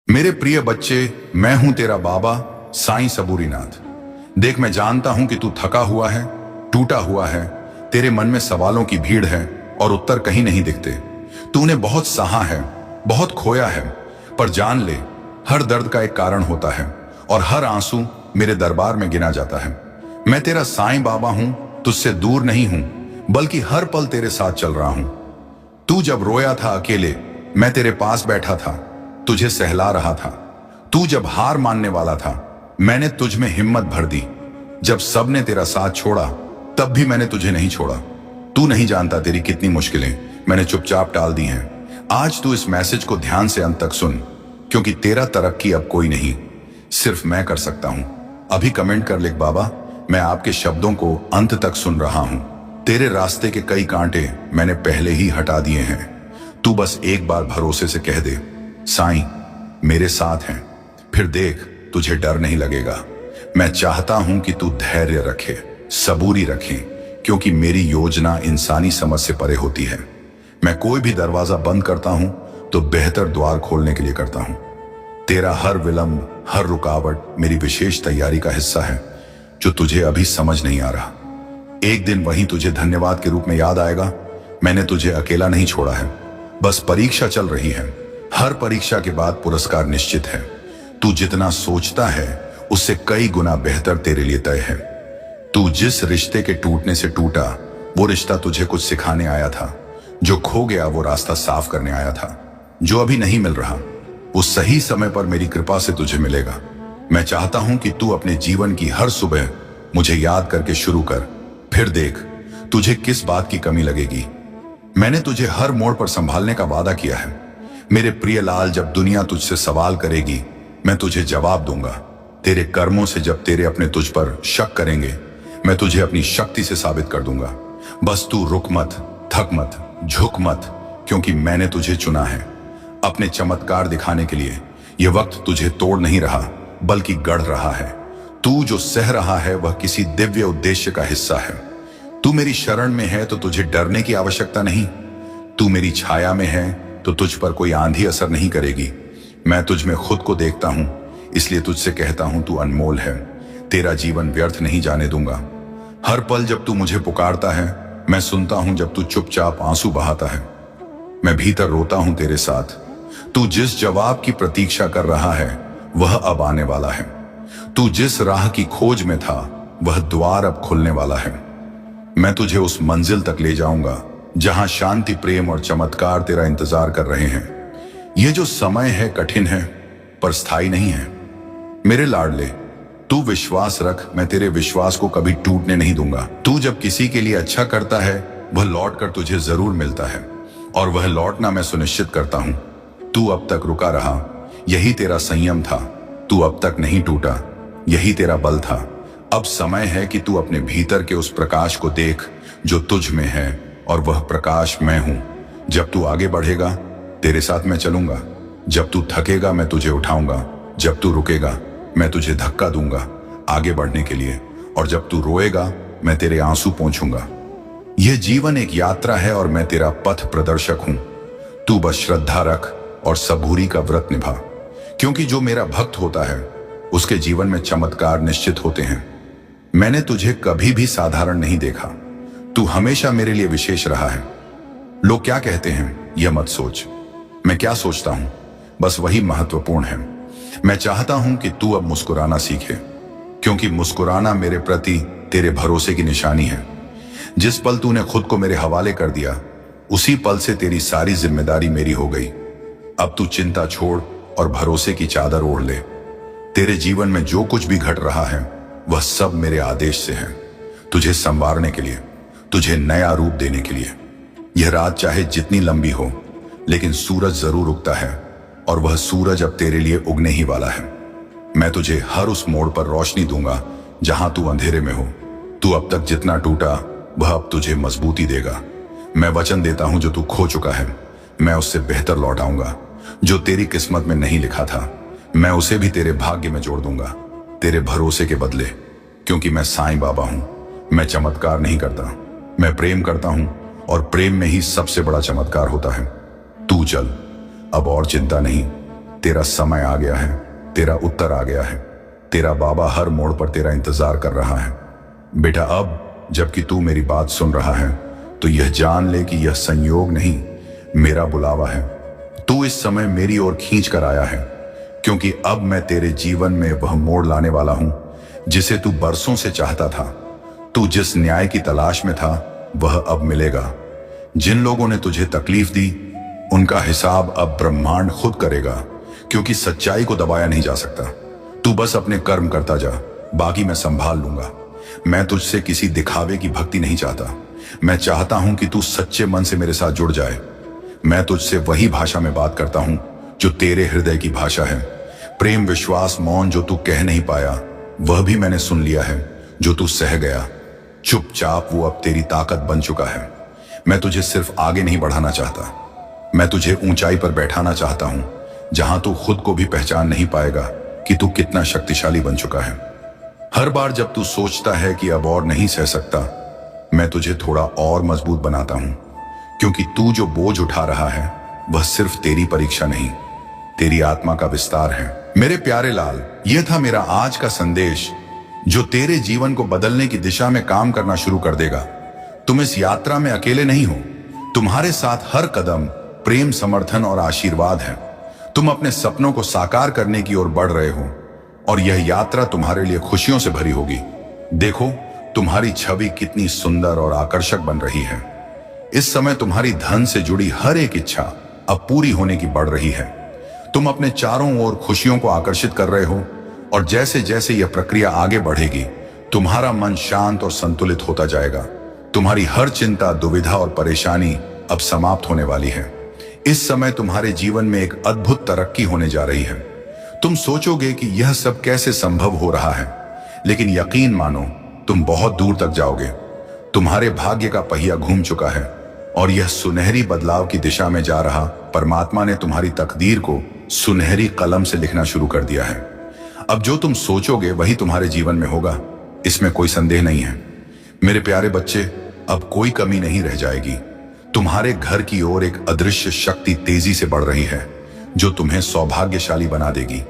मेरे प्रिय बच्चे, मैं हूं तेरा बाबा साईं सबूरीनाथ। देख, मैं जानता हूं कि तू थका हुआ है, टूटा हुआ है, तेरे मन में सवालों की भीड़ है और उत्तर कहीं नहीं दिखते। तूने बहुत सहा है, बहुत खोया है, पर जान ले, हर दर्द का एक कारण होता है और हर आंसू मेरे दरबार में गिना जाता है। मैं तेरा साईं बाबा हूं, तुझसे दूर नहीं हूं, बल्कि हर पल तेरे साथ चल रहा हूं। तू जब रोया था अकेले, मैं तेरे पास बैठा था, तुझे सहला रहा था। तू जब हार मानने वाला था, मैंने तुझ में हिम्मत भर दी। जब सबने तेरा साथ छोड़ा, तब भी मैंने तुझे नहीं छोड़ा। तू नहीं जानता तेरी कितनी मुश्किलें मैंने चुपचाप टाल दी हैं। आज तू इस मैसेज को ध्यान से अंत तक सुन, क्योंकि तेरा तरक्की अब कोई नहीं, सिर्फ मैं कर सकता हूं। अभी कमेंट कर लिख, बाबा मैं आपके शब्दों को अंत तक सुन रहा हूं। तेरे रास्ते के कई कांटे मैंने पहले ही हटा दिए हैं। तू बस एक बार भरोसे से कह दे, साईं मेरे साथ हैं, फिर देख तुझे डर नहीं लगेगा। मैं चाहता हूं कि तू धैर्य रखे, सबूरी रखे, क्योंकि मेरी योजना इंसानी समझ से परे होती है। मैं कोई भी दरवाजा बंद करता हूं तो बेहतर द्वार खोलने के लिए करता हूं। तेरा हर विलंब, हर रुकावट मेरी विशेष तैयारी का हिस्सा है, जो तुझे अभी समझ नहीं आ रहा। एक दिन वही तुझे धन्यवाद के रूप में याद आएगा। मैंने तुझे अकेला नहीं छोड़ा है, बस परीक्षा चल रही है। हर परीक्षा के बाद पुरस्कार निश्चित है। तू जितना सोचता है उससे कई गुना बेहतर तेरे लिए तय है। तू जिस रिश्ते के टूटने से टूटा, वो रिश्ता तुझे कुछ सिखाने आया था। जो खो गया वो रास्ता साफ करने आया था। जो अभी नहीं मिल रहा, वो सही समय पर मेरी कृपा से तुझे मिलेगा। मैं चाहता हूं कि तू अपने जीवन की हर सुबह मुझे याद करके शुरू कर, फिर देख तुझे किस बात की कमी लगेगी। मैंने तुझे हर मोड़ पर संभालने का वादा किया है। मेरे प्रिय लाल, जब दुनिया तुझसे सवाल करेगी, मैं तुझे जवाब दूंगा। तेरे कर्मों से जब तेरे अपने तुझ पर शक करेंगे, मैं तुझे अपनी शक्ति से साबित कर दूंगा। बस तू रुक मत, थक मत, झुक मत, क्योंकि मैंने तुझे चुना है अपने चमत्कार दिखाने के लिए। यह वक्त तुझे तोड़ नहीं रहा, बल्कि गढ़ रहा है। तू जो सह रहा है वह किसी दिव्य उद्देश्य का हिस्सा है। तू मेरी शरण में है तो तुझे डरने की आवश्यकता नहीं। तू मेरी छाया में है तो तुझ पर कोई आंधी असर नहीं करेगी। मैं तुझ में खुद को देखता हूं, इसलिए तुझसे कहता हूं, तू अनमोल है। तेरा जीवन व्यर्थ नहीं जाने दूंगा। हर पल जब तू मुझे पुकारता है, मैं सुनता हूं। जब तू चुपचाप आंसू बहाता है, मैं भीतर रोता हूं तेरे साथ। तू जिस जवाब की प्रतीक्षा कर रहा है, वह अब आने वाला है। तू जिस राह की खोज में था, वह द्वार अब खुलने वाला है। मैं तुझे उस मंजिल तक ले जाऊंगा जहां शांति, प्रेम और चमत्कार तेरा इंतजार कर रहे हैं। यह जो समय है कठिन है, पर स्थायी नहीं है। मेरे लाडले, तू विश्वास रख, मैं तेरे विश्वास को कभी टूटने नहीं दूंगा। तू जब किसी के लिए अच्छा करता है, वह लौट कर तुझे जरूर मिलता है, और वह लौटना मैं सुनिश्चित करता हूं। तू अब तक रुका रहा, यही तेरा संयम था। तू अब तक नहीं टूटा, यही तेरा बल था। अब समय है कि तू अपने भीतर के उस प्रकाश को देख जो तुझ में है, और वह प्रकाश मैं हूं। जब तू आगे बढ़ेगा, तेरे साथ मैं चलूंगा। जब तू थकेगा, मैं तुझे उठाऊंगा। जब तू रुकेगा, मैं तुझे धक्का दूंगा आगे बढ़ने के लिए। और जब तू रोएगा, मैं तेरे आंसू पोंछूंगा। यह जीवन एक यात्रा है और मैं तेरा पथ प्रदर्शक हूं। तू बस श्रद्धा रख और सबूरी का व्रत निभा, क्योंकि जो मेरा भक्त होता है, उसके जीवन में चमत्कार निश्चित होते हैं। मैंने तुझे कभी भी साधारण नहीं देखा। तू हमेशा मेरे लिए विशेष रहा है। लोग क्या कहते हैं, यह मत सोच। मैं क्या सोचता हूं, बस वही महत्वपूर्ण है। मैं चाहता हूं कि तू अब मुस्कुराना सीखे, क्योंकि मुस्कुराना मेरे प्रति तेरे भरोसे की निशानी है। जिस पल तूने खुद को मेरे हवाले कर दिया, उसी पल से तेरी सारी जिम्मेदारी मेरी हो गई। अब तू चिंता छोड़ और भरोसे की चादर ओढ़ ले। तेरे जीवन में जो कुछ भी घट रहा है, वह सब मेरे आदेश से है, तुझे संवारने के लिए, तुझे नया रूप देने के लिए। यह रात चाहे जितनी लंबी हो, लेकिन सूरज जरूर उगता है, और वह सूरज अब तेरे लिए उगने ही वाला है। मैं तुझे हर उस मोड़ पर रोशनी दूंगा जहां तू अंधेरे में हो। तू अब तक जितना टूटा, वह अब तुझे मजबूती देगा। मैं वचन देता हूं, जो तू खो चुका है, मैं उससे बेहतर लौटाऊंगा। जो तेरी किस्मत में नहीं लिखा था, मैं उसे भी तेरे भाग्य में जोड़ दूंगा, तेरे भरोसे के बदले। क्योंकि मैं साईं बाबा हूं। मैं चमत्कार नहीं करता, मैं प्रेम करता हूं, और प्रेम में ही सबसे बड़ा चमत्कार होता है। तू चल, अब और चिंता नहीं। तेरा समय आ गया है, तेरा उत्तर आ गया है। तेरा बाबा हर मोड़ पर तेरा इंतजार कर रहा है। बेटा, अब जबकि तू मेरी बात सुन रहा है तो यह जान ले कि यह संयोग नहीं, मेरा बुलावा है। तू इस समय मेरी ओर खींच कर आया है, क्योंकि अब मैं तेरे जीवन में वह मोड़ लाने वाला हूं जिसे तू बरसों से चाहता था। तू जिस न्याय की तलाश में था वह अब मिलेगा। जिन लोगों ने तुझे तकलीफ दी उनका हिसाब अब ब्रह्मांड खुद करेगा, क्योंकि सच्चाई को दबाया नहीं जा सकता। तू बस अपने कर्म करता जा, बाकी मैं संभाल लूंगा। मैं तुझसे किसी दिखावे की भक्ति नहीं चाहता। मैं चाहता हूं कि तू सच्चे मन से मेरे साथ जुड़ जाए। मैं तुझसे वही भाषा में बात करता हूं जो तेरे हृदय की भाषा है। प्रेम, विश्वास, मौन जो तू कह नहीं पाया वह भी मैंने सुन लिया है। जो तू सह गया चुपचाप वो अब तेरी ताकत बन चुका है। मैं तुझे सिर्फ आगे नहीं बढ़ाना चाहता, मैं तुझे ऊंचाई पर बैठाना चाहता हूं जहां तू खुद को भी पहचान नहीं पाएगा कि तू कितना शक्तिशाली बन चुका है। हर बार जब तू सोचता है कि अब और नहीं सह सकता, मैं तुझे थोड़ा और मजबूत बनाता हूं, क्योंकि तू जो बोझ उठा रहा है वह सिर्फ तेरी परीक्षा नहीं, तेरी आत्मा का विस्तार है। मेरे प्यारे लाल, यह था मेरा आज का संदेश जो तेरे जीवन को बदलने की दिशा में काम करना शुरू कर देगा। तुम इस यात्रा में अकेले नहीं हो, तुम्हारे साथ हर कदम प्रेम, समर्थन और आशीर्वाद है। तुम अपने सपनों को साकार करने की ओर बढ़ रहे हो और यह यात्रा तुम्हारे लिए खुशियों से भरी होगी। देखो, तुम्हारी छवि कितनी सुंदर और आकर्षक बन रही है। इस समय तुम्हारी धन से जुड़ी हर एक इच्छा अब पूरी होने की बढ़ रही है। तुम अपने चारों ओर खुशियों को आकर्षित कर रहे हो और जैसे जैसे यह प्रक्रिया आगे बढ़ेगी, तुम्हारा मन शांत और संतुलित होता जाएगा। तुम्हारी हर चिंता, दुविधा और परेशानी अब समाप्त होने वाली है। इस समय तुम्हारे जीवन में एक अद्भुत तरक्की होने जा रही है। तुम सोचोगे कि यह सब कैसे संभव हो रहा है, लेकिन यकीन मानो, तुम बहुत दूर तक जाओगे। तुम्हारे भाग्य का पहिया घूम चुका है और यह सुनहरी बदलाव की दिशा में जा रहा परमात्मा ने तुम्हारी तकदीर को सुनहरी कलम से लिखना शुरू कर दिया है। अब जो तुम सोचोगे वही तुम्हारे जीवन में होगा, इसमें कोई संदेह नहीं है। मेरे प्यारे बच्चे, अब कोई कमी नहीं रह जाएगी। तुम्हारे घर की ओर एक अदृश्य शक्ति तेजी से बढ़ रही है जो तुम्हें सौभाग्यशाली बना देगी।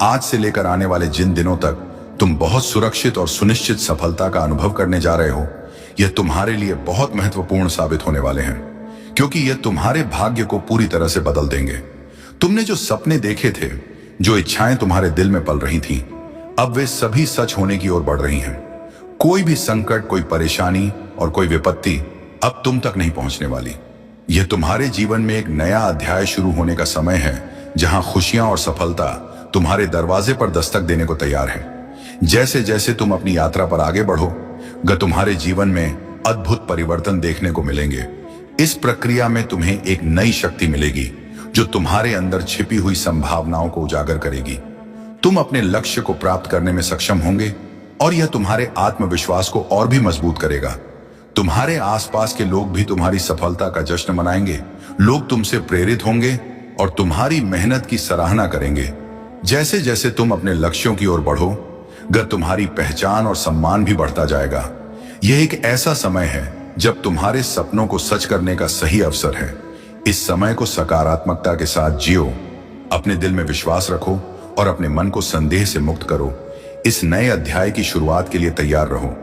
आज से लेकर आने वाले जिन दिनों तक तुम बहुत सुरक्षित और सुनिश्चित सफलता का अनुभव करने जा रहे हो, यह तुम्हारे लिए बहुत महत्वपूर्ण साबित होने वाले हैं, क्योंकि यह तुम्हारे भाग्य को पूरी तरह से बदल देंगे। तुमने जो सपने देखे थे, जो इच्छाएं तुम्हारे दिल में पल रही थीं, अब वे सभी सच होने की ओर बढ़ रही हैं। कोई भी संकट, कोई परेशानी और कोई विपत्ति अब तुम तक नहीं पहुंचने वाली। यह तुम्हारे जीवन में एक नया अध्याय शुरू होने का समय है, जहां खुशियां और सफलता तुम्हारे दरवाजे पर दस्तक देने को तैयार है। जैसे जैसे तुम अपनी यात्रा पर आगे बढ़ोगे, तुम्हारे जीवन में अद्भुत परिवर्तन देखने को मिलेंगे। इस प्रक्रिया में तुम्हें एक नई शक्ति मिलेगी जो तुम्हारे अंदर छिपी हुई संभावनाओं को उजागर करेगी। तुम अपने लक्ष्य को प्राप्त करने में सक्षम होंगे और यह तुम्हारे आत्मविश्वास को और भी मजबूत करेगा। तुम्हारे आसपास के लोग भी तुम्हारी सफलता का जश्न मनाएंगे। लोग तुमसे प्रेरित होंगे और तुम्हारी मेहनत की सराहना करेंगे। जैसे जैसे तुम अपने लक्ष्यों की ओर बढ़ोगे, तुम्हारी पहचान और सम्मान भी बढ़ता जाएगा। यह एक ऐसा समय है जब तुम्हारे सपनों को सच करने का सही अवसर है। इस समय को सकारात्मकता के साथ जियो, अपने दिल में विश्वास रखो और अपने मन को संदेह से मुक्त करो। इस नए अध्याय की शुरुआत के लिए तैयार रहो,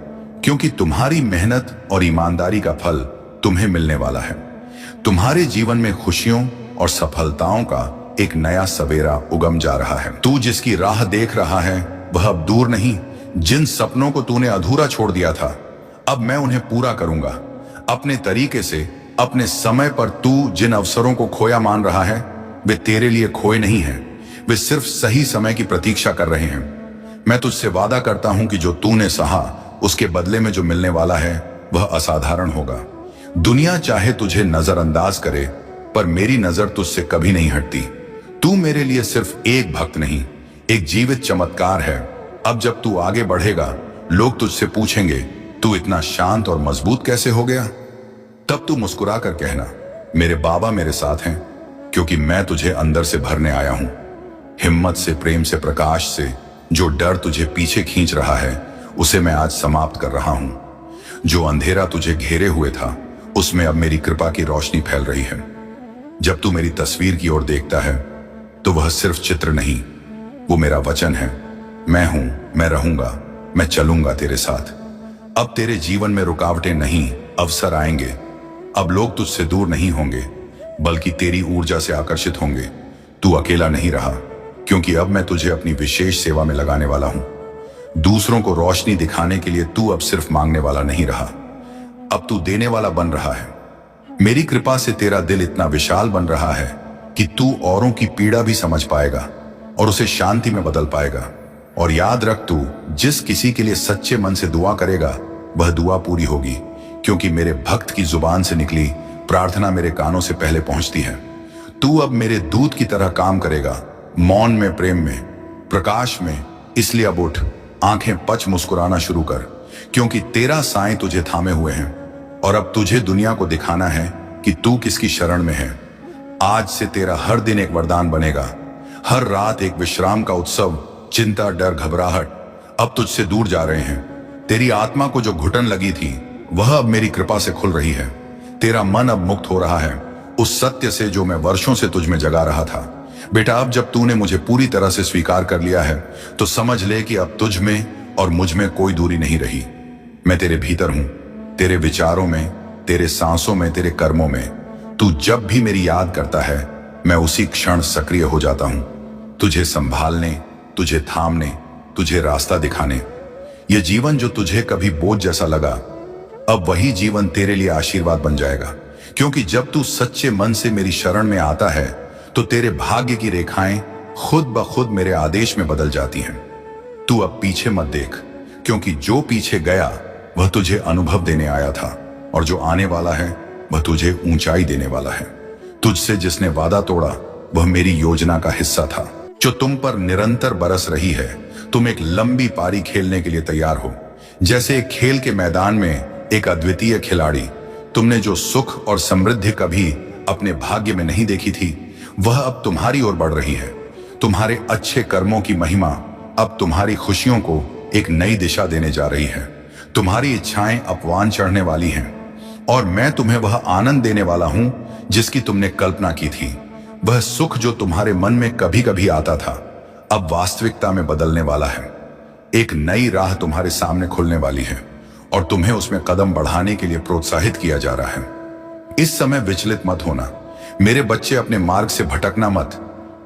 क्योंकि तुम्हारी मेहनत और ईमानदारी का फल तुम्हें मिलने वाला है। तुम्हारे जीवन में खुशियों और सफलताओं का एक नया सवेरा उगम जा रहा है। तू जिसकी राह देख रहा है वह अब दूर नहीं। जिन सपनों को तूने अधूरा छोड़ दिया था, अब मैं उन्हें पूरा करूंगा अपने तरीके से, अपने समय पर। तू जिन अवसरों को खोया मान रहा है, वे तेरे लिए खोए नहीं हैं, वे सिर्फ सही समय की प्रतीक्षा कर रहे हैं। मैं तुझसे वादा करता हूं कि जो तूने सहा, उसके बदले में जो मिलने वाला है वह असाधारण होगा। दुनिया चाहे तुझे नजरअंदाज करे, पर मेरी नजर तुझसे कभी नहीं हटती। तू मेरे लिए सिर्फ एक भक्त नहीं, एक जीवित चमत्कार है। अब जब तू आगे बढ़ेगा, लोग तुझसे पूछेंगे, तू इतना शांत और मजबूत कैसे हो गया? तब तू मुस्कुरा कर कहना, मेरे बाबा मेरे साथ हैं, क्योंकि मैं तुझे अंदर से भरने आया हूं। हिम्मत से, प्रेम से, प्रकाश से। जो डर तुझे पीछे खींच रहा है, उसे मैं आज समाप्त कर रहा हूं। जो अंधेरा तुझे घेरे हुए था, उसमें अब मेरी कृपा की रोशनी फैल रही है। जब तू मेरी तस्वीर की ओर देखता है, तो वह सिर्फ चित्र नहीं, वो मेरा वचन है। मैं हूं, मैं रहूंगा, मैं चलूंगा तेरे साथ। अब तेरे जीवन में रुकावटें नहीं, अवसर आएंगे। अब लोग तुझसे दूर नहीं होंगे, बल्कि तेरी ऊर्जा से आकर्षित होंगे। तू अकेला नहीं रहा, क्योंकि अब मैं तुझे अपनी विशेष सेवा में लगाने वाला हूं। दूसरों को रोशनी दिखाने के लिए तू अब सिर्फ मांगने वाला नहीं रहा, अब तू देने वाला बन रहा है। मेरी कृपा से तेरा दिल इतना विशाल बन रहा है कि तू औरों की पीड़ा भी समझ पाएगा और उसे शांति में बदल पाएगा। और याद रख, तू जिस किसी के लिए सच्चे मन से दुआ करेगा, वह दुआ पूरी होगी, क्योंकि मेरे भक्त की जुबान से निकली प्रार्थना मेरे कानों से पहले पहुंचती है। तू अब मेरे दूत की तरह काम करेगा, मौन में, प्रेम में, प्रकाश में। इसलिए अब उठ, आंखें पच मुस्कुराना शुरू कर, क्योंकि तेरा साएं तुझे थामे हुए हैं। और अब तुझे दुनिया को दिखाना है कि तू किसकी शरण में है। आज से तेरा हर दिन एक वरदान बनेगा, हर रात एक विश्राम का उत्सव। चिंता, डर, घबराहट अब तुझसे दूर जा रहे हैं। तेरी आत्मा को जो घुटन लगी थी, वह अब मेरी कृपा से खुल रही है। तेरा मन अब मुक्त हो रहा है उस सत्य से जो मैं वर्षों से तुझ में जगा रहा था। बेटा, अब जब तूने मुझे पूरी तरह से स्वीकार कर लिया है, तो समझ ले कि अब तुझ में और मुझ में कोई दूरी नहीं रही। मैं तेरे भीतर हूं, तेरे विचारों में, तेरे सांसों में, तेरे कर्मों में। तू जब भी मेरी याद करता है, मैं उसी क्षण सक्रिय हो जाता हूं, तुझे संभालने, तुझे थामने, तुझे रास्ता दिखाने। यह जीवन जो तुझे कभी बोझ जैसा लगा, अब वही जीवन तेरे लिए आशीर्वाद बन जाएगा। क्योंकि जब तू सच्चे मन से मेरी शरण में आता है, तो तेरे भाग्य की रेखाएं खुद ब खुद मेरे आदेश में बदल जाती हैं। तू अब पीछे मत देख, क्योंकि जो पीछे गया वह तुझे अनुभव देने आया था, और जो आने वाला है वह तुझे ऊंचाई देने वाला है। तुझसे जिसने वादा तोड़ा, वह मेरी योजना का हिस्सा था, जो तुम पर निरंतर बरस रही है। तुम एक लंबी पारी खेलने के लिए तैयार हो, जैसे एक खेल के मैदान में एक अद्वितीय खिलाड़ी। तुमने जो सुख और समृद्धि कभी अपने भाग्य में नहीं देखी थी, वह अब तुम्हारी ओर बढ़ रही है। तुम्हारे अच्छे कर्मों की महिमा अब तुम्हारी खुशियों को एक नई दिशा देने जा रही है। तुम्हारी इच्छाएं अपवान चढ़ने वाली हैं, और मैं तुम्हें वह आनंद देने वाला हूं जिसकी तुमने कल्पना की थी। वह सुख जो तुम्हारे मन में कभी कभी आता था, अब वास्तविकता में बदलने वाला है। एक नई राह तुम्हारे सामने खुलने वाली है, और तुम्हें उसमें कदम बढ़ाने के लिए प्रोत्साहित किया जा रहा है। इस समय विचलित मत होना मेरे बच्चे, अपने मार्ग से भटकना मत,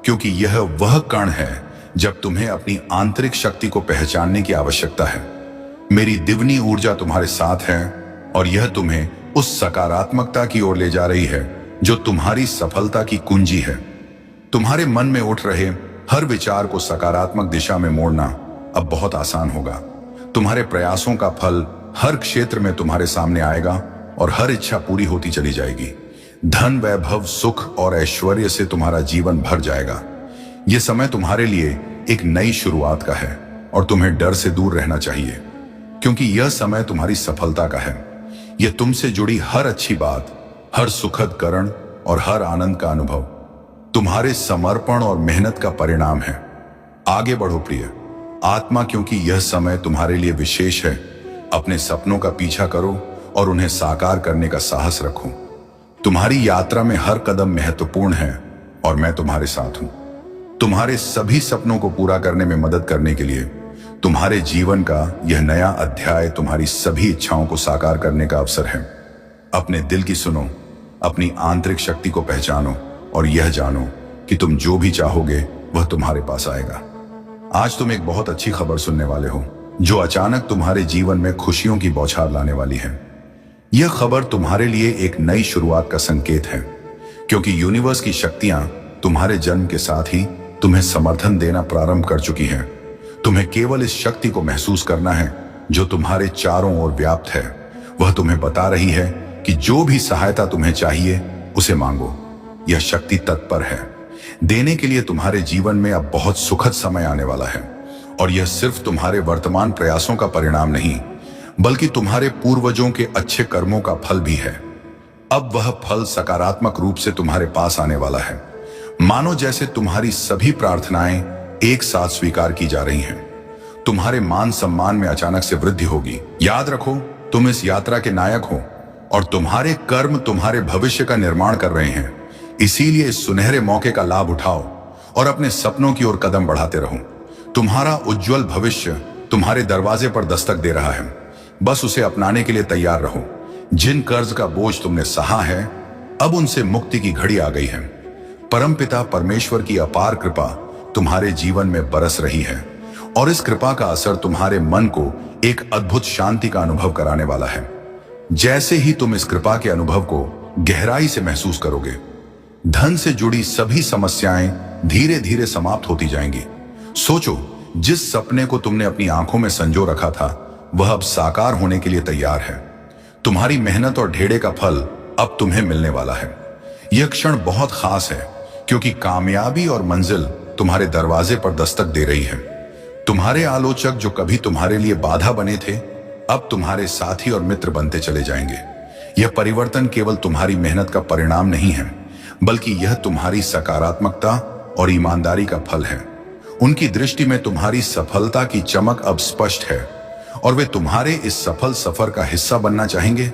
क्योंकि यह वह कण है जब तुम्हें अपनी आंतरिक शक्ति को पहचानने की आवश्यकता है। मेरी दिव्नी ऊर्जा तुम्हारे साथ है, और यह तुम्हें उस सकारात्मकता की ओर ले जा रही है जो तुम्हारी सफलता की कुंजी है। तुम्हारे मन में उठ रहे हर विचार को सकारात्मक दिशा में मोड़ना अब बहुत आसान होगा। तुम्हारे प्रयासों का फल हर क्षेत्र में तुम्हारे सामने आएगा, और हर इच्छा पूरी होती चली जाएगी। धन, वैभव, सुख और ऐश्वर्य से तुम्हारा जीवन भर जाएगा। यह समय तुम्हारे लिए एक नई शुरुआत का है, और तुम्हें डर से दूर रहना चाहिए, क्योंकि यह समय तुम्हारी सफलता का है। यह तुमसे जुड़ी हर अच्छी बात, हर सुखद करण और हर आनंद का अनुभव तुम्हारे समर्पण और मेहनत का परिणाम है। आगे बढ़ो प्रिय आत्मा, क्योंकि यह समय तुम्हारे लिए विशेष है। अपने सपनों का पीछा करो और उन्हें साकार करने का साहस रखो। तुम्हारी यात्रा में हर कदम महत्वपूर्ण है, और मैं तुम्हारे साथ हूं। तुम्हारे सभी सपनों को पूरा करने में मदद करने के लिए तुम्हारे जीवन का यह नया अध्याय तुम्हारी सभी इच्छाओं को साकार करने का अवसर है। अपने दिल की सुनो, अपनी आंतरिक शक्ति को पहचानो, और यह जानो कि तुम जो भी चाहोगे वह तुम्हारे पास आएगा। आज तुम एक बहुत अच्छी खबर सुनने वाले हो, जो अचानक तुम्हारे जीवन में खुशियों की बौछार लाने वाली है। यह खबर तुम्हारे लिए एक नई शुरुआत का संकेत है, क्योंकि यूनिवर्स की शक्तियां तुम्हारे जन्म के साथ ही तुम्हें समर्थन देना प्रारंभ कर चुकी हैं। तुम्हें केवल इस शक्ति को महसूस करना है जो तुम्हारे चारों ओर व्याप्त है। वह तुम्हें बता रही है कि जो भी सहायता तुम्हें चाहिए उसे मांगो। यह शक्ति तत्पर है देने के लिए। तुम्हारे जीवन में अब बहुत सुखद समय आने वाला है, और यह सिर्फ तुम्हारे वर्तमान प्रयासों का परिणाम नहीं, बल्कि तुम्हारे पूर्वजों के अच्छे कर्मों का फल भी है। अब वह फल सकारात्मक रूप से तुम्हारे पास आने वाला है, मानो जैसे तुम्हारी सभी प्रार्थनाएं एक साथ स्वीकार की जा रही हैं। तुम्हारे मान सम्मान में अचानक से वृद्धि होगी। याद रखो, तुम इस यात्रा के नायक हो, और तुम्हारे कर्म तुम्हारे भविष्य का निर्माण कर रहे हैं। इसीलिए इस सुनहरे मौके का लाभ उठाओ और अपने सपनों की ओर कदम बढ़ाते रहो। तुम्हारा उज्जवल भविष्य तुम्हारे दरवाजे पर दस्तक दे रहा है, बस उसे अपनाने के लिए तैयार रहो। जिन कर्ज का बोझ तुमने सहा है, अब उनसे मुक्ति की घड़ी आ गई है। परमपिता परमेश्वर की अपार कृपा तुम्हारे जीवन में बरस रही है और इस कृपा का असर तुम्हारे मन को एक अद्भुत शांति का अनुभव कराने वाला है। जैसे ही तुम इस कृपा के अनुभव को गहराई से महसूस करोगे, धन से जुड़ी सभी समस्याएं धीरे धीरे समाप्त होती जाएंगी। सोचो, जिस सपने को तुमने अपनी आंखों में संजो रखा था, वह अब साकार होने के लिए तैयार है। तुम्हारी मेहनत और ढेड़े का फल अब तुम्हें मिलने वाला है। यह क्षण बहुत खास है क्योंकि कामयाबी और मंजिल तुम्हारे दरवाजे पर दस्तक दे रही है। तुम्हारे आलोचक जो कभी तुम्हारे लिए बाधा बने थे, अब तुम्हारे साथी और मित्र बनते चले जाएंगे। यह परिवर्तन केवल तुम्हारी मेहनत का परिणाम नहीं है, बल्कि यह तुम्हारी सकारात्मकता और ईमानदारी का फल है। उनकी दृष्टि में तुम्हारी सफलता की चमक अब स्पष्ट है और वे तुम्हारे इस सफल सफर का हिस्सा बनना चाहेंगे।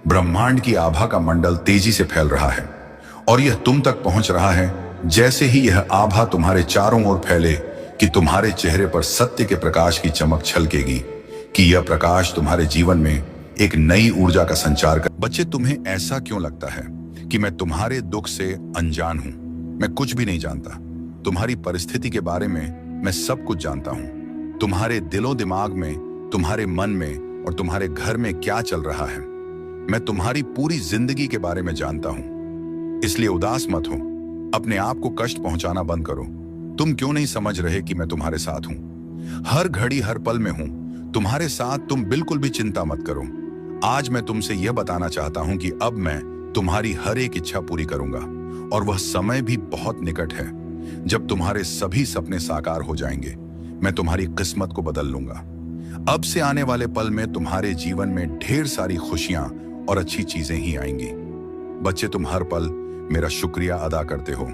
ब्रह्मांड की आभा का मंडल तेजी से फैल रहा है और यह तुम तक पहुंच रहा है। जैसे ही यह आभा तुम्हारे चारों ओर फैले कि तुम्हारे चेहरे पर सत्य के प्रकाश की चमक छलकेगी कि यह प्रकाश तुम्हारे जीवन में एक नई ऊर्जा का संचार कर। बच्चे, तुम्हें ऐसा क्यों लगता है कि मैं तुम्हारे दुख से अनजान हूं? मैं कुछ भी नहीं जानता। तुम्हारी परिस्थिति के बारे में मैं सब कुछ जानता हूं। तुम्हारे दिलो दिमाग में, तुम्हारे मन में और तुम्हारे घर में क्या चल रहा है, मैं तुम्हारी पूरी जिंदगी के बारे में जानता हूं। इसलिए उदास मत हो, अपने आप को कष्ट पहुंचाना बंद करो। तुम क्यों नहीं समझ रहे कि मैं तुम्हारे साथ हूं? हर घड़ी हर पल में हूं तुम्हारे साथ। तुम बिल्कुल भी चिंता मत करो। आज मैं तुमसे यह बताना चाहता हूं कि अब मैं तुम्हारी हर एक इच्छा पूरी करूंगा और वह समय भी बहुत निकट है जब तुम्हारे सभी सपने साकार हो जाएंगे। मैं तुम्हारी किस्मत को बदल लूंगा। अब से आने वाले पल में तुम्हारे जीवन में ढेर सारी खुशियां और अच्छी चीजें ही आएंगी। बच्चे, तुम हर पल मेरा शुक्रिया अदा करते हो,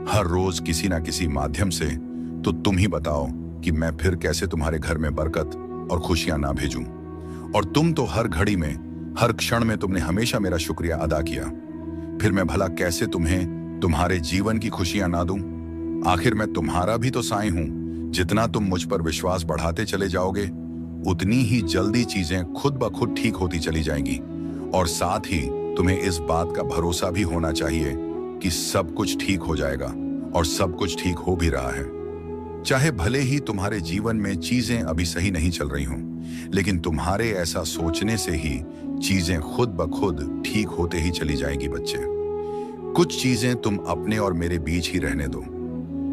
हर रोज किसी ना किसी माध्यम से। तो तुम ही बताओ कि मैं फिर कैसे तुम्हारे घर में बरकत और खुशियां ना भेजूं। और तुम तो हर घड़ी में, हर क्षण में तुमने हमेशा मेरा शुक्रिया अदा किया। फिर मैं भला कैसे तुम्हें तुम्हारे जीवन की खुशियां ना दूं? आखिर मैं तुम्हारा भी तो साईं हूं। जितना तुम मुझ पर विश्वास बढ़ाते चले जाओगे, उतनी ही जल्दी चीजें खुद ब खुद ठीक होती चली जाएंगी। और साथ ही तुम्हें इस बात का भरोसा भी होना चाहिए कि सब कुछ ठीक हो जाएगा और सब कुछ ठीक हो भी रहा है। चाहे भले ही तुम्हारे जीवन में चीजें अभी सही नहीं चल रही हों, लेकिन तुम्हारे ऐसा सोचने से ही चीजें खुद ब खुद ठीक होते ही चली जाएगी। बच्चे, कुछ चीजें तुम अपने और मेरे बीच ही रहने दो।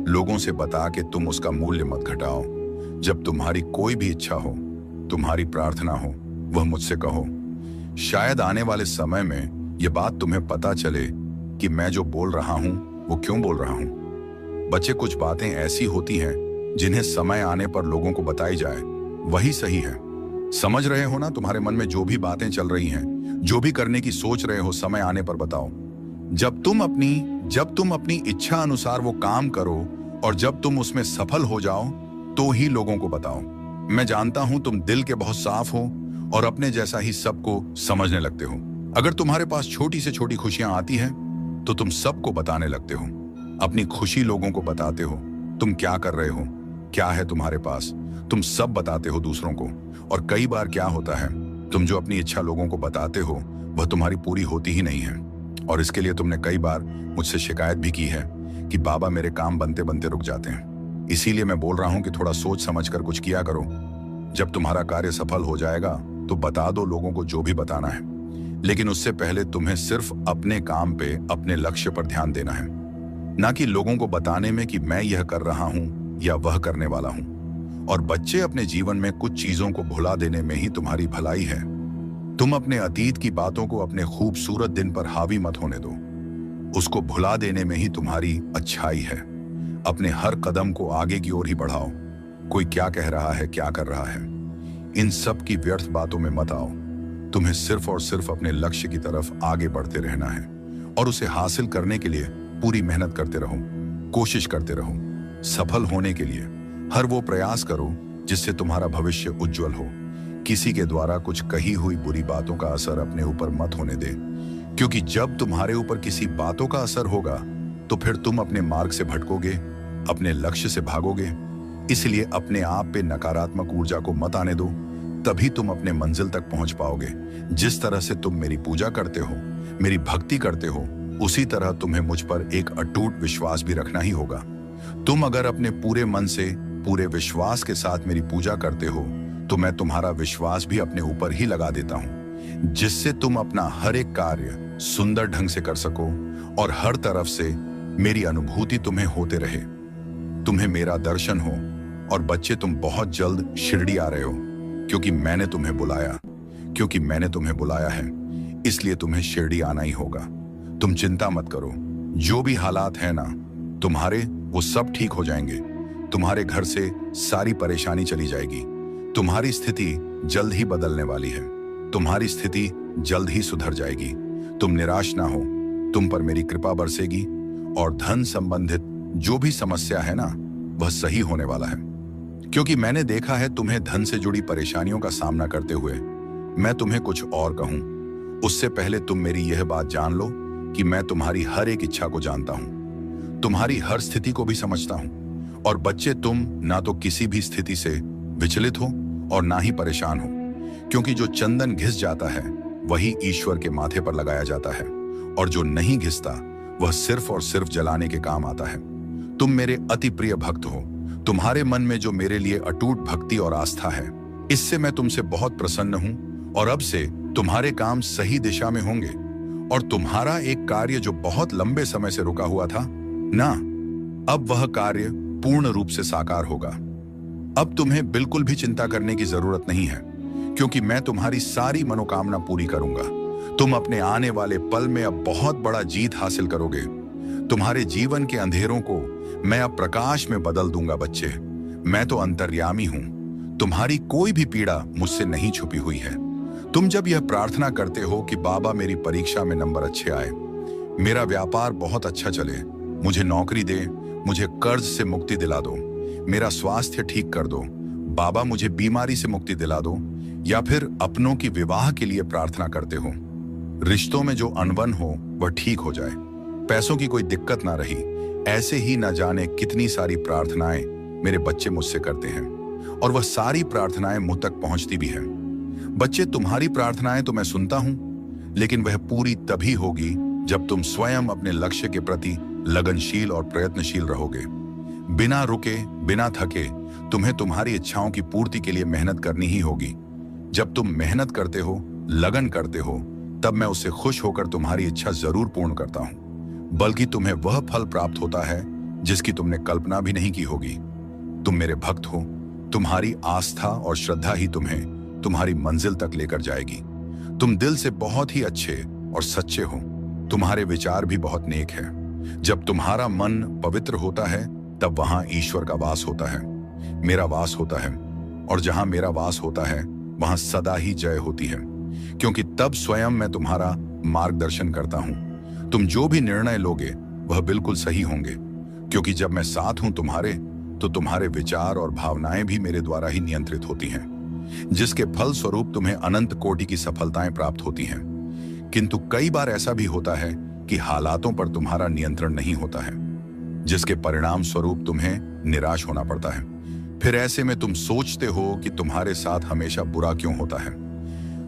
लोगों से बता के तुम उसका मूल्य मत घटाओ। जब तुम्हारी कोई भी इच्छा हो, तुम्हारी प्रार्थना हो, वह मुझसे कहो। शायद आने वाले समय में यह बात तुम्हें पता चले कि मैं जो बोल रहा हूं वो क्यों बोल रहा हूं। बच्चे, कुछ बातें ऐसी होती हैं जिन्हें समय आने पर लोगों को बताई जाए वही सही है। समझ रहे हो ना? तुम्हारे मन में जो भी बातें चल रही हैं, जो भी करने की सोच रहे हो, समय आने पर बताओ। जब तुम अपनी इच्छा अनुसार वो काम करो और जब तुम उसमें सफल हो जाओ, तो ही लोगों को बताओ। मैं जानता हूं तुम दिल के बहुत साफ हो और अपने जैसा ही सबको समझने लगते हो। अगर तुम्हारे पास छोटी से छोटी खुशियां आती हैं तो तुम सबको बताने लगते हो। अपनी खुशी लोगों को बताते हो। तुम क्या कर रहे हो, क्या है तुम्हारे पास, तुम सब बताते हो दूसरों को। और कई बार क्या होता है, तुम जो अपनी इच्छा लोगों को बताते हो वह तुम्हारी पूरी होती ही नहीं है। और इसके लिए तुमने कई बार मुझसे शिकायत भी की है कि बाबा, मेरे काम बनते बनते रुक जाते हैं। इसीलिए मैं बोल रहा हूं कि थोड़ा सोच समझ कर कुछ किया करो। जब तुम्हारा कार्य सफल हो जाएगा तो बता दो लोगों को जो भी बताना है, लेकिन उससे पहले तुम्हें सिर्फ अपने काम पे, अपने लक्ष्य पर ध्यान देना है, ना कि लोगों को बताने में कि मैं यह कर रहा हूं या वह करने वाला हूं। और बच्चे, अपने जीवन में कुछ चीजों को भुला देने में ही तुम्हारी भलाई है। तुम अपने अतीत की बातों को अपने खूबसूरत दिन पर हावी मत होने दो। उसको भुला देने में ही तुम्हारी अच्छाई है। अपने हर कदम को आगे की ओर ही बढ़ाओ। कोई क्या कह रहा है, क्या कर रहा है, इन सब की व्यर्थ बातों में मत आओ। तुम्हें सिर्फ और सिर्फ अपने लक्ष्य की तरफ आगे बढ़ते रहना है और उसे हासिल करने के लिए पूरी मेहनत करते रहो, कोशिश करते रहो। सफल होने के लिए हर वो प्रयास करो जिससे तुम्हारा भविष्य उज्जवल हो। किसी के द्वारा कुछ कही हुई बुरी बातों का असर अपने ऊपर मत होने दे, क्योंकि जब तुम्हारे ऊपर किसी बातों का असर होगा तो फिर तुम अपने मार्ग से भटकोगे अपने लक्ष्य से भागोगे। इसलिए अपने आप पे नकारात्मक ऊर्जा को मत आने दो, तभी तुम अपने मंजिल तक पहुंच पाओगे। जिस तरह से तुम मेरी पूजा करते हो, मेरी भक्ति करते हो, उसी तरह तुम्हें मुझ पर एक अटूट विश्वास भी रखना ही होगा। तुम अगर अपने पूरे मन से, पूरे विश्वास के साथ मेरी पूजा करते हो, तो मैं तुम्हारा विश्वास भी अपने ऊपर ही लगा देता हूं, जिससे तुम अपना हर एक कार्य सुंदर ढंग से कर सको और हर तरफ से मेरी अनुभूति तुम्हें होते रहे। तुम्हें मेरा दर्शन हो। और बच्चे, तुम बहुत जल्द शिरडी आ रहे हो, क्योंकि मैंने तुम्हें बुलाया है, इसलिए तुम्हें शिरडी आना ही होगा। तुम चिंता मत करो, जो भी हालात है ना तुम्हारे, वो सब ठीक हो जाएंगे। तुम्हारे घर से सारी परेशानी चली जाएगी। तुम्हारी स्थिति जल्द ही बदलने वाली है। तुम्हारी स्थिति जल्द ही सुधर जाएगी। तुम निराश ना हो, तुम पर मेरी कृपा बरसेगी और धन संबंधित जो भी समस्या है ना, वह सही होने वाला है। क्योंकि मैंने देखा है तुम्हें धन से जुड़ी परेशानियों का सामना करते हुए। मैं तुम्हें कुछ और कहूं, उससे पहले तुम मेरी यह बात जान लो कि मैं तुम्हारी हर एक इच्छा को जानता हूं, तुम्हारी हर स्थिति को भी समझता हूं। और बच्चे, तुम ना तो किसी भी स्थिति से विचलित हो और ना ही परेशान हो, क्योंकि जो चंदन घिस जाता है वही ईश्वर के माथे पर लगाया जाता है, और जो नहीं घिसता वह सिर्फ और सिर्फ जलाने के काम आता है। तुम मेरे अति प्रिय भक्त हो। तुम्हारे मन में जो मेरे लिए अटूट भक्ति और आस्था है, इससे मैं तुमसे बहुत प्रसन्न हूं। और अब से तुम्हारे काम सही दिशा में होंगे, और तुम्हारा एक कार्य जो बहुत लंबे समय से रुका हुआ था ना, अब वह कार्य पूर्ण रूप से साकार होगा। अब तुम्हें बिल्कुल भी चिंता करने की जरूरत नहीं है, क्योंकि मैं तुम्हारी सारी मनोकामना पूरी करूंगा। तुम अपने आने वाले पल में अब बहुत बड़ा जीत हासिल करोगे। तुम्हारे जीवन के अंधेरों को मैं अब प्रकाश में बदल दूंगा। बच्चे, मैं तो अंतर्यामी हूं। तुम्हारी कोई भी पीड़ा मुझसे नहीं छुपी हुई है। तुम जब यह प्रार्थना करते हो कि बाबा मेरी परीक्षा में नंबर अच्छे आए, मेरा व्यापार बहुत अच्छा चले, मुझे नौकरी दे, मुझे कर्ज से मुक्ति दिला दो, मेरा स्वास्थ्य ठीक कर दो, बाबा मुझे बीमारी से मुक्ति दिला दो, या फिर अपनों की विवाह के लिए प्रार्थना करते हो, रिश्तों में जो अनबन हो वह ठीक हो जाए, पैसों की कोई दिक्कत ना रही, ऐसे ही न जाने कितनी सारी प्रार्थनाएं मेरे बच्चे मुझसे करते हैं, और वह सारी प्रार्थनाएं मुझ तक पहुंचती भी हैं। बच्चे, तुम्हारी प्रार्थनाएं तो मैं सुनता हूं, लेकिन वह पूरी तभी होगी जब तुम स्वयं अपने लक्ष्य के प्रति लगनशील और प्रयत्नशील रहोगे। बिना रुके, बिना थके तुम्हें तुम्हारी इच्छाओं की पूर्ति के लिए मेहनत करनी ही होगी। जब तुम मेहनत करते हो, लगन करते हो, तब मैं उससे खुश होकर तुम्हारी इच्छा जरूर पूर्ण करता हूं। बल्कि तुम्हें वह फल प्राप्त होता है जिसकी तुमने कल्पना भी नहीं की होगी। तुम मेरे भक्त हो। तुम्हारी आस्था और श्रद्धा ही तुम्हें तुम्हारी मंजिल तक लेकर जाएगी। तुम दिल से बहुत ही अच्छे और सच्चे हो। तुम्हारे विचार भी बहुत नेक है। जब तुम्हारा मन पवित्र होता है, तब वहां ईश्वर का वास होता है, मेरा वास होता है, और जहां मेरा वास होता है वहां सदा ही जय होती है, क्योंकि तब स्वयं मैं तुम्हारा मार्गदर्शन करता हूं। तुम जो भी निर्णय लोगे वह बिल्कुल सही होंगे, क्योंकि जब मैं साथ हूं तुम्हारे, तो तुम्हारे विचार और भावनाएं भी मेरे द्वारा ही नियंत्रित होती हैं, जिसके फल स्वरूप तुम्हें अनंत कोटि की सफलताएं प्राप्त होती हैं। किंतु कई बार ऐसा भी होता है कि हालातों पर तुम्हारा नियंत्रण नहीं होता है, जिसके परिणाम स्वरूप तुम्हें निराश होना पड़ता है। फिर ऐसे में तुम सोचते हो कि तुम्हारे साथ हमेशा बुरा क्यों होता है।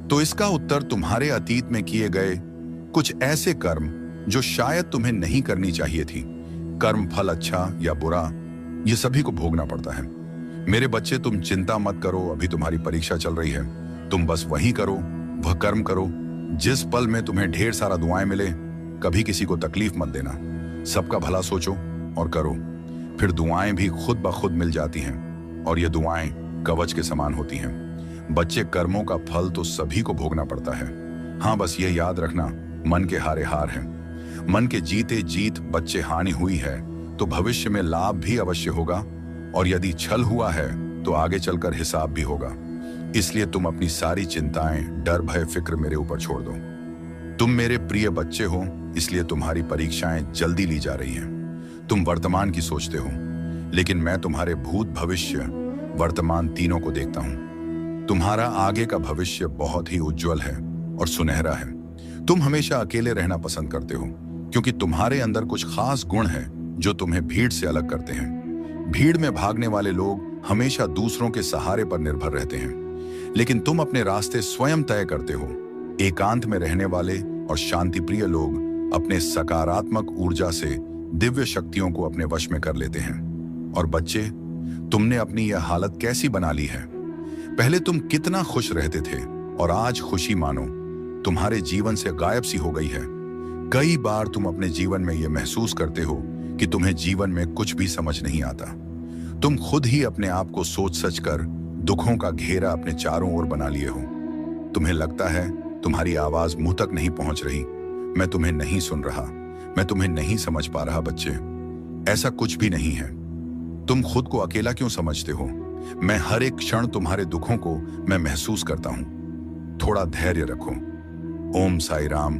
तो इसका उत्तर तुम्हारे अतीत में किए गए कुछ ऐसे कर्म जो शायद तुम्हें नहीं करनी चाहिए थी। कर्म फल अच्छा या बुरा, ये सभी को भोगना पड़ता है। मेरे बच्चे, तुम चिंता मत करो, अभी तुम्हारी परीक्षा चल रही है। तुम बस वही करो, वह कर्म करो जिस पल में तुम्हें ढेर सारा दुआएं मिले। कभी किसी को तकलीफ मत देना, सबका भला सोचो और करो। फिर दुआएं भी खुद ब खुद मिल जाती हैं, और ये दुआएं कवच के समान होती हैं। बच्चे, कर्मों का फल तो सभी को भोगना पड़ता है। हाँ, बस ये याद रखना, मन के हारे हार है, मन के जीते जीत। बच्चे, हानि हुई है तो भविष्य में लाभ भी अवश्य होगा, और यदि छल हुआ है तो आगे चलकर हिसाब भी होगा। इसलिए तुम अपनी सारी चिंताएं, डर, भय, फिक्र मेरे ऊपर छोड़ दो। तुम मेरे प्रिय बच्चे हो, इसलिए तुम्हारी परीक्षाएं जल्दी ली जा रही हैं। तुम वर्तमान की सोचते हो, लेकिन मैं तुम्हारे भूत, भविष्य, वर्तमान तीनों को देखता हूं। तुम्हारा आगे का भविष्य बहुत ही उज्जवल है और सुनहरा है। तुम हमेशा अकेले रहना पसंद करते हो, क्योंकि तुम्हारे अंदर कुछ खास गुण है जो तुम्हें भीड़ से अलग करते हैं। भीड़ में भागने वाले लोग हमेशा दूसरों के सहारे पर निर्भर रहते हैं, लेकिन तुम अपने रास्ते स्वयं तय करते हो। एकांत में रहने वाले और शांतिप्रिय लोग अपने सकारात्मक ऊर्जा से दिव्य शक्तियों को अपने वश में कर लेते हैं। और बच्चे, तुमने अपनी यह हालत कैसी बना ली है? पहले तुम कितना खुश रहते थे और आज खुशी मानो तुम्हारे जीवन से गायब सी हो गई है। कई बार तुम अपने जीवन में यह महसूस करते हो कि तुम्हें जीवन में कुछ भी समझ नहीं आता। तुम खुद ही अपने आप को सोच सच कर दुखों का घेरा अपने चारों ओर बना लिए हो। तुम्हें लगता है तुम्हारी आवाज मुंह तक नहीं पहुंच रही। मैं तुम्हें नहीं सुन रहा, मैं तुम्हें नहीं समझ पा रहा। बच्चे, ऐसा कुछ भी नहीं है। तुम खुद को अकेला क्यों समझते हो? मैं हर एक क्षण तुम्हारे दुखों को मैं महसूस करता हूं। थोड़ा धैर्य रखो। ओम साई राम।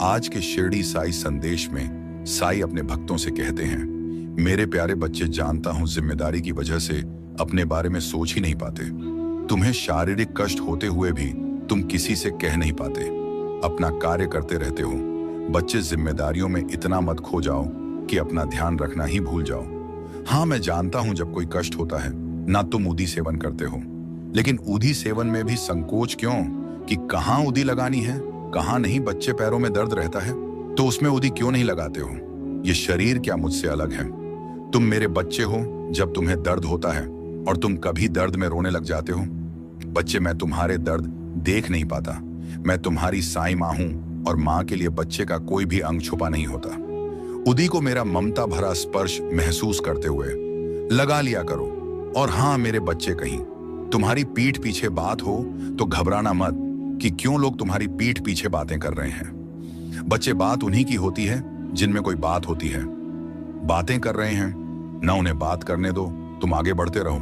आज के शिरडी साई संदेश में साई अपने भक्तों से कहते हैं, मेरे प्यारे बच्चे, जानता हूं जिम्मेदारी की वजह से अपने बारे में सोच ही नहीं पाते। तुम्हें शारीरिक कष्ट होते हुए भी तुम किसी से कह नहीं पाते, अपना कार्य करते रहते हो। बच्चे, जिम्मेदारियों में इतना मत खो जाओ कि अपना ध्यान रखना ही भूल जाओ। हाँ, मैं जानता हूं जब कोई कष्ट होता है ना तुम उदी सेवन करते हो, लेकिन उदी सेवन में भी संकोच क्यों कि कहां उदी लगानी है कहां नहीं। बच्चे, पैरों में दर्द रहता है तो उसमें उदी क्यों नहीं लगाते हो? ये शरीर क्या मुझसे अलग है? तुम मेरे बच्चे हो। जब तुम्हें दर्द होता है और तुम कभी दर्द में रोने लग जाते हो। बच्चे, मैं तुम्हारे दर्द देख नहीं पाता। मैं तुम्हारी साई मां हूं और मां के लिए बच्चे का कोई भी अंग छुपा नहीं होता। उदी को मेरा ममता भरा स्पर्श महसूस करते हुए लगा लिया करो। और हाँ मेरे बच्चे, कहीं तुम्हारी पीठ पीछे बात हो तो घबराना मत कि क्यों लोग तुम्हारी पीठ पीछे बातें कर रहे हैं। बच्चे, बात उन्हीं की होती है जिनमें कोई बात होती है। बातें कर रहे हैं ना, उन्हें बात करने दो। तुम आगे बढ़ते रहो,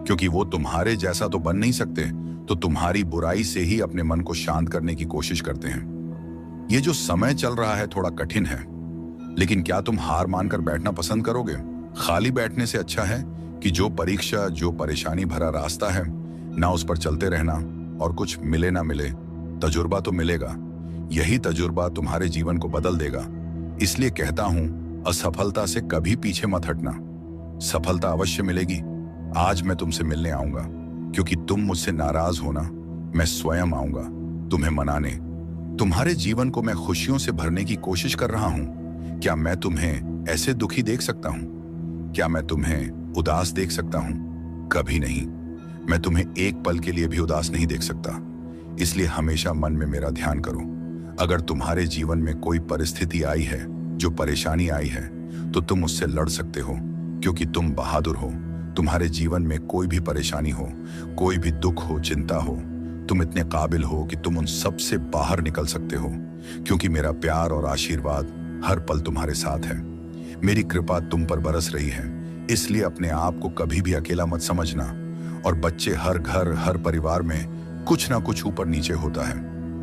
क्योंकि वो तुम्हारे जैसा तो बन नहीं सकते, तो तुम्हारी बुराई से ही अपने मन को शांत करने की कोशिश करते हैं। ये जो समय चल रहा है थोड़ा कठिन है, लेकिन क्या तुम हार मानकर बैठना पसंद करोगे? खाली बैठने से अच्छा है कि जो परीक्षा, जो परेशानी भरा रास्ता है ना, उस पर चलते रहना। और कुछ मिले ना मिले, तजुर्बा तो मिलेगा। यही तजुर्बा तुम्हारे जीवन को बदल देगा। इसलिए कहता हूं, असफलता से कभी पीछे मत हटना। सफलता अवश्य मिलेगी। आज मैं तुमसे मिलने आऊंगा, क्योंकि तुम मुझसे नाराज हो ना, मैं स्वयं आऊंगा तुम्हें मनाने। तुम्हारे जीवन को मैं खुशियों से भरने की कोशिश कर रहा हूं। क्या मैं तुम्हें ऐसे दुखी देख सकता हूं? क्या मैं तुम्हें उदास देख सकता हूं? कभी नहीं। मैं तुम्हें एक पल के लिए भी उदास नहीं देख सकता। इसलिए हमेशा मन में मेरा ध्यान करो। अगर तुम्हारे जीवन में कोई परिस्थिति आई है, जो परेशानी आई है, तो तुम उससे लड़ सकते हो, क्योंकि तुम बहादुर हो। तुम्हारे जीवन में कोई भी परेशानी हो, कोई भी दुख हो, चिंता हो, तुम इतने काबिल हो कि तुम उन सब से बाहर निकल सकते हो, क्योंकि मेरा प्यार और आशीर्वाद हर पल तुम्हारे साथ है। मेरी कृपा तुम पर बरस रही है। इसलिए अपने आप को कभी भी अकेला मत समझना। और बच्चे, हर घर, हर परिवार में कुछ ना कुछ ऊपर नीचे होता है।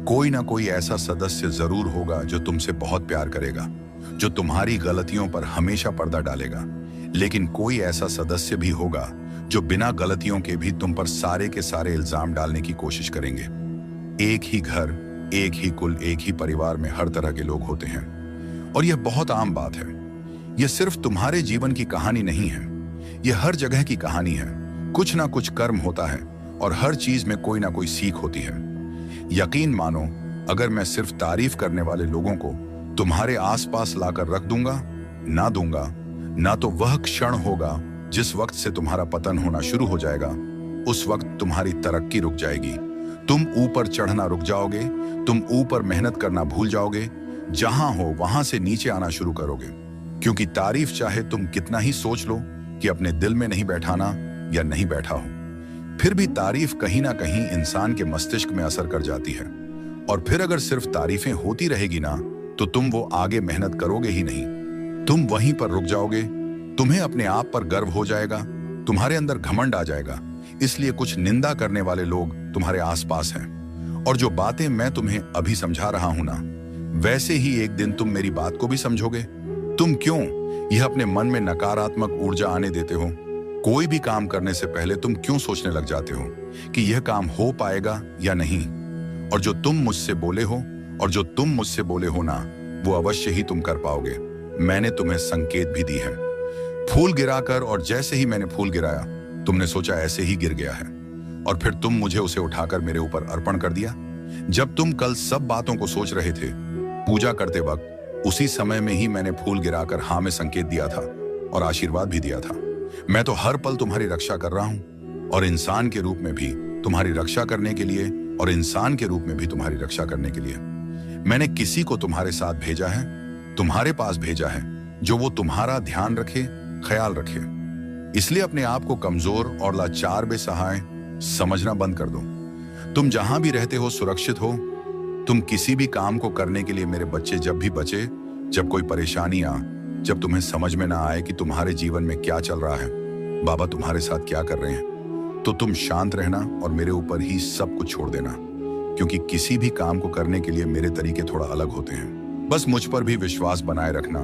कोई ना कोई ऐसा सदस्य जरूर होगा जो तुमसे बहुत प्यार करेगा, जो तुम्हारी गलतियों पर हमेशा पर्दा डालेगा। लेकिन कोई ऐसा सदस्य भी होगा जो बिना गलतियों के भी तुम पर सारे के सारे इल्जाम डालने की कोशिश करेंगे। एक ही घर, एक ही कुल, एक ही परिवार में हर तरह के लोग होते हैं, और यह बहुत आम बात है। यह सिर्फ तुम्हारे जीवन की कहानी नहीं है, यह हर जगह की कहानी है। कुछ ना कुछ कर्म होता है और हर चीज में कोई ना कोई सीख होती है। यकीन मानो, अगर मैं सिर्फ तारीफ करने वाले लोगों को तुम्हारे आसपास लाकर रख दूंगा ना तो वह क्षण होगा जिस वक्त से तुम्हारा पतन होना शुरू हो जाएगा, उस वक्त तुम्हारी तरक्की रुक जाएगी। तुम ऊपर चढ़ना रुक जाओगे, तुम ऊपर मेहनत करना भूल जाओगे, जहां हो वहां से नीचे आना शुरू करोगे। क्योंकि तारीफ चाहे तुम कितना ही सोच लो कि अपने दिल में नहीं बैठाना या नहीं बैठा हो, फिर भी तारीफ कहीं ना कहीं इंसान के मस्तिष्क में असर कर जाती है। और फिर अगर सिर्फ तारीफें होती रहेगी ना, तो तुम वो आगे मेहनत करोगे ही नहीं, तुम वहीं पर रुक जाओगे। तुम्हें अपने आप पर गर्व हो जाएगा, तुम्हारे अंदर घमंड आ जाएगा। इसलिए कुछ निंदा करने वाले लोग तुम्हारे आसपास हैं, और जो बातें मैं तुम्हें अभी समझा रहा हूं ना, वैसे ही एक दिन तुम मेरी बात को भी समझोगे। तुम क्यों यह अपने मन में नकारात्मक ऊर्जा आने देते हो? कोई भी काम करने से पहले तुम क्यों सोचने लग जाते हो कि यह काम हो पाएगा या नहीं? और जो तुम मुझसे बोले हो ना, वो अवश्य ही तुम कर पाओगे। मैंने तुम्हें संकेत भी दी है। फूल गिराकर, और जैसे ही मैंने फूल गिराया तुमने सोचा ऐसे ही गिर गया है, और फिर तुम मुझे उसे उठाकर मेरे ऊपर अर्पण कर दिया। जब तुम कल सब बातों को सोच रहे थे पूजा करते वक्त, उसी समय में ही मैंने फूल गिराकर हाँ में संकेत दिया था और आशीर्वाद भी दिया था। मैं तो हर पल तुम्हारी रक्षा कर रहा हूं, और इंसान के रूप में भी तुम्हारी रक्षा करने के लिए, और इंसान के रूप में भी तुम्हारी रक्षा करने के लिए मैंने किसी को तुम्हारे साथ भेजा है, तुम्हारे पास भेजा है, जो वो तुम्हारा ध्यान रखे, ख्याल रखे। इसलिए अपने आप को कमजोर और लाचार बेसहाय समझना बंद कर दो। तुम जहां भी रहते हो सुरक्षित हो। तुम किसी भी काम को करने के लिए मेरे बच्चे जब भी बचे, जब कोई परेशानी आ, जब तुम्हें समझ में ना आए कि तुम्हारे जीवन में क्या चल रहा है, बाबा तुम्हारे साथ क्या कर रहे हैं, तो तुम शांत रहना और मेरे ऊपर ही सब कुछ छोड़ देना, क्योंकि किसी भी काम को करने के लिए मेरे तरीके थोड़ा अलग होते हैं। बस मुझ पर भी विश्वास बनाए रखना,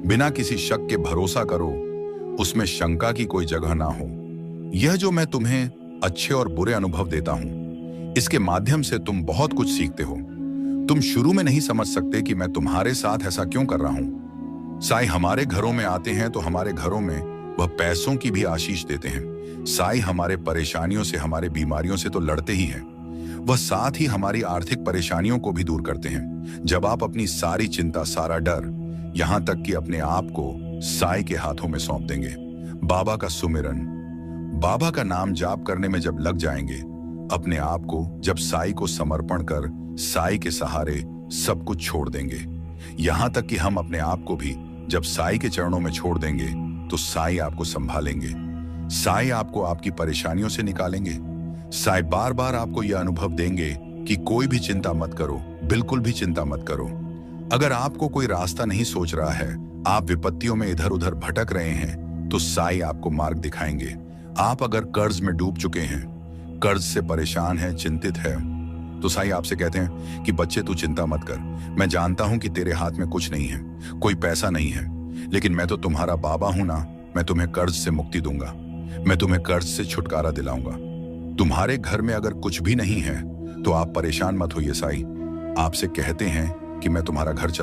बिना किसी शक के भरोसा करो, उसमें शंका की कोई जगह ना हो। यह जो मैं तुम्हें अच्छे और बुरे अनुभव देता हूं, इसके माध्यम से तुम बहुत कुछ सीखते हो। तुम शुरू में नहीं समझ सकते कि मैं तुम्हारे साथ ऐसा क्यों कर रहा हूं। साईं हमारे घरों में आते हैं तो हमारे घरों में वह पैसों की भी आशीष देते हैं। साईं हमारे परेशानियों से, हमारे बीमारियों से तो लड़ते ही हैं, वह साथ ही हमारी आर्थिक परेशानियों को भी दूर करते हैं। जब आप अपनी सारी चिंता, सारा डर, यहां तक कि अपने आप को साईं के हाथों में सौंप देंगे, बाबा का सुमिरन, बाबा का नाम जाप करने में जब लग जाएंगे, अपने आप को जब साईं को समर्पण कर साईं के सहारे सब कुछ छोड़ देंगे, यहां तक कि हम अपने आप को भी जब साईं के चरणों में छोड़ देंगे, तो साईं आपको संभालेंगे। साईं आपको आपकी परेशानियों से निकालेंगे। साईं बार बार आपको यह अनुभव देंगे कि कोई भी चिंता मत करो, बिल्कुल भी चिंता मत करो। अगर आपको कोई रास्ता नहीं सोच रहा है, आप विपत्तियों में इधर उधर भटक रहे हैं, तो साईं आपको मार्ग दिखाएंगे। आप अगर कर्ज में डूब चुके हैं, कर्ज से परेशान है, चिंतित है, तो साईं आपसे कहते हैं कि बच्चे तू चिंता मत कर, मैं जानता हूं कि तेरे हाथ में कुछ नहीं है, कोई पैसा नहीं है, लेकिन मैं तो तुम्हारा बाबा हूं ना, मैं तुम्हें कर्ज से मुक्ति दूंगा, मैं तुम्हें कर्ज से छुटकारा दिलाऊंगा। तुम्हारे घर में अगर कुछ भी नहीं है तो आप परेशान मत होइए, साईं आपसे कहते हैं कि मैं तुम्हारा घर चला